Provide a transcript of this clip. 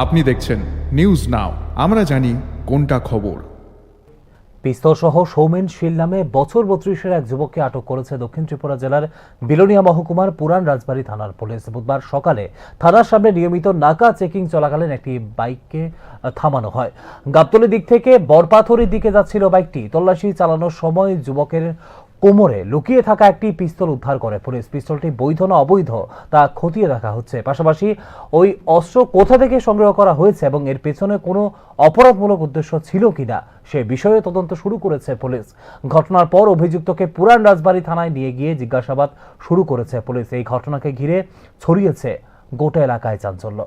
আপনি দেখছেন news now, আমরা জানি কোনটা খবর। পিস্তল সহ সৌমেন শীল নামে বছর 32-এর এক যুবককে আটক করেছে দক্ষিণ ত্রিপুরা জেলার বিলোনিয়া মহকুমার পুরান রাজবাড়ী থানার পুলিশ। বুধবার সকালে থানার সামনে নিয়মিত নাকা চেকিং চলাকালীন একটি বাইককে থামানো হয়। গাবতলী দিক থেকে বরপাথরের দিকে যাচ্ছিল বাইকটি। তল্লাশি চালানোর সময় যুবকের কোমরে লুকিয়ে থাকা একটি পিস্তল উদ্ধার করে পুলিশ। পিস্তলটি বৈধ না অবৈধ তা খতিয়ে দেখা হচ্ছে। পাশাপাশি ওই অস্ত্র কোথা থেকে সংগ্রহ করা হয়েছে এবং এর পেছনে কোনো অপরাধমূলক উদ্দেশ্য ছিল কিনা সে বিষয়ে তদন্ত শুরু করেছে পুলিশ। ঘটনার পর অভিযুক্তকে পুরান রাজবাড়ী থানায় নিয়ে গিয়ে জিজ্ঞাসাবাদ শুরু করেছে পুলিশ। এই ঘটনাকে ঘিরে ছড়িয়েছে গোটা এলাকায় চাঞ্চল্য।